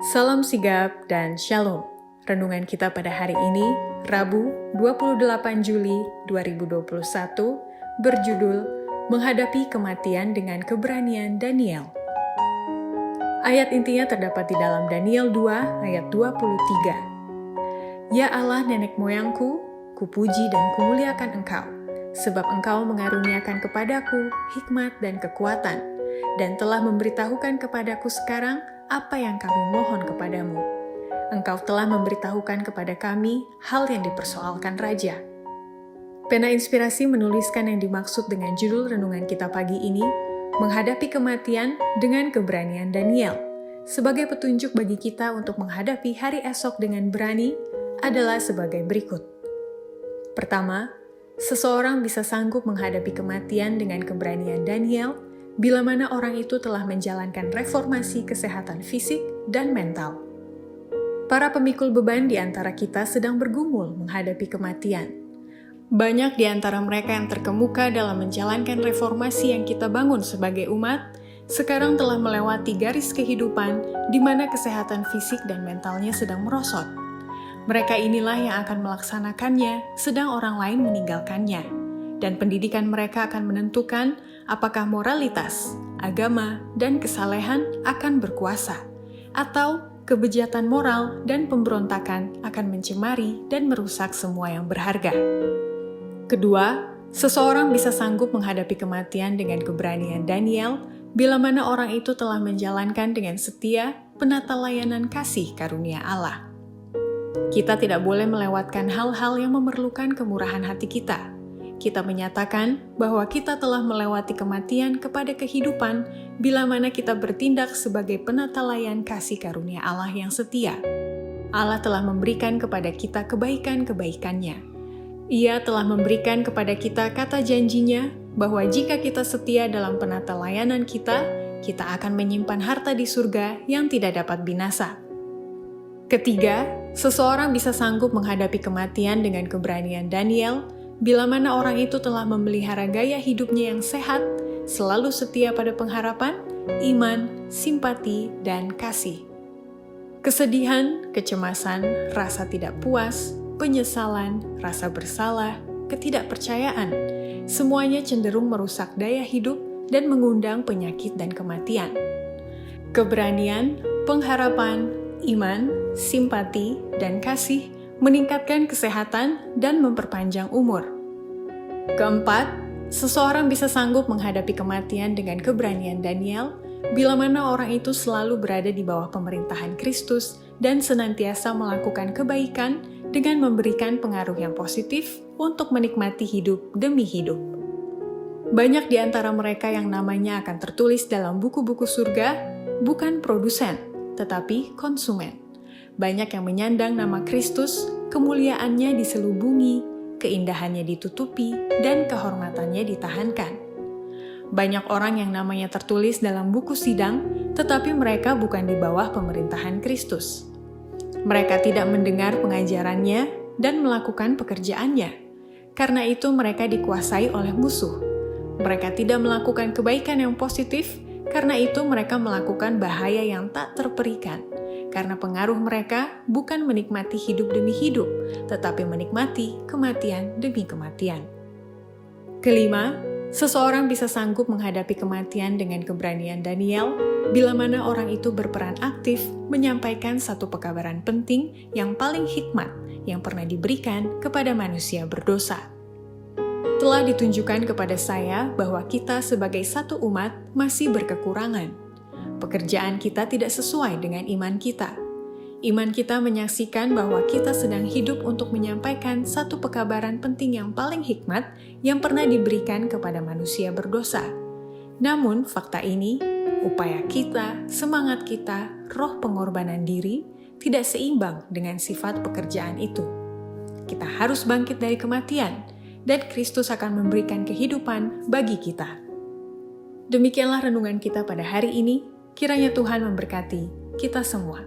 Salam sigap dan shalom. Renungan kita pada hari ini, Rabu 28 Juli 2021, berjudul Menghadapi Kematian dengan Keberanian Daniel. Ayat intinya terdapat di dalam Daniel 2 ayat 23. Ya Allah nenek moyangku, kupuji dan kumuliakan Engkau, sebab Engkau mengaruniakan kepadaku hikmat dan kekuatan, dan telah memberitahukan kepadaku sekarang apa yang kami mohon kepadamu. Engkau telah memberitahukan kepada kami hal yang dipersoalkan Raja. Pena Inspirasi menuliskan yang dimaksud dengan judul renungan kita pagi ini, Menghadapi Kematian dengan Keberanian Daniel. Sebagai petunjuk bagi kita untuk menghadapi hari esok dengan berani adalah sebagai berikut. Pertama, seseorang bisa sanggup menghadapi kematian dengan keberanian Daniel bila mana orang itu telah menjalankan reformasi kesehatan fisik dan mental. Para pemikul beban di antara kita sedang bergumul menghadapi kematian. Banyak di antara mereka yang terkemuka dalam menjalankan reformasi yang kita bangun sebagai umat, sekarang telah melewati garis kehidupan di mana kesehatan fisik dan mentalnya sedang merosot. Mereka inilah yang akan melaksanakannya, sedang orang lain meninggalkannya. Dan pendidikan mereka akan menentukan apakah moralitas, agama, dan kesalehan akan berkuasa, atau kebejatan moral dan pemberontakan akan mencemari dan merusak semua yang berharga. Kedua, seseorang bisa sanggup menghadapi kematian dengan keberanian Daniel bila mana orang itu telah menjalankan dengan setia penata layanan kasih karunia Allah. Kita tidak boleh melewatkan hal-hal yang memerlukan kemurahan hati kita. Kita menyatakan bahwa kita telah melewati kematian kepada kehidupan bila mana kita bertindak sebagai penata layan kasih karunia Allah yang setia. Allah telah memberikan kepada kita kebaikan-kebaikannya. Ia telah memberikan kepada kita kata janjinya bahwa jika kita setia dalam penata layanan kita akan menyimpan harta di surga yang tidak dapat binasa. Ketiga, seseorang bisa sanggup menghadapi kematian dengan keberanian Daniel bila mana orang itu telah memelihara gaya hidupnya yang sehat, selalu setia pada pengharapan, iman, simpati, dan kasih. Kesedihan, kecemasan, rasa tidak puas, penyesalan, rasa bersalah, ketidakpercayaan, semuanya cenderung merusak daya hidup dan mengundang penyakit dan kematian. Keberanian, pengharapan, iman, simpati, dan kasih meningkatkan kesehatan dan memperpanjang umur. Keempat, seseorang bisa sanggup menghadapi kematian dengan keberanian Daniel bila mana orang itu selalu berada di bawah pemerintahan Kristus dan senantiasa melakukan kebaikan dengan memberikan pengaruh yang positif untuk menikmati hidup demi hidup. Banyak di antara mereka yang namanya akan tertulis dalam buku-buku surga bukan produsen, tetapi konsumen. Banyak yang menyandang nama Kristus, kemuliaannya diselubungi, keindahannya ditutupi, dan kehormatannya ditahankan. Banyak orang yang namanya tertulis dalam buku sidang, tetapi mereka bukan di bawah pemerintahan Kristus. Mereka tidak mendengar pengajarannya dan melakukan pekerjaannya. Karena itu mereka dikuasai oleh musuh. Mereka tidak melakukan kebaikan yang positif, karena itu mereka melakukan bahaya yang tak terperikan. Karena pengaruh mereka bukan menikmati hidup demi hidup, tetapi menikmati kematian demi kematian. Kelima, seseorang bisa sanggup menghadapi kematian dengan keberanian Daniel bila mana orang itu berperan aktif menyampaikan satu pekabaran penting yang paling hikmat yang pernah diberikan kepada manusia berdosa. Telah ditunjukkan kepada saya bahwa kita sebagai satu umat masih berkekurangan. Pekerjaan kita tidak sesuai dengan iman kita. Iman kita menyaksikan bahwa kita sedang hidup untuk menyampaikan satu pekabaran penting yang paling hikmat yang pernah diberikan kepada manusia berdosa. Namun, fakta ini, upaya kita, semangat kita, roh pengorbanan diri, tidak seimbang dengan sifat pekerjaan itu. Kita harus bangkit dari kematian, dan Kristus akan memberikan kehidupan bagi kita. Demikianlah renungan kita pada hari ini. Kiranya Tuhan memberkati kita semua.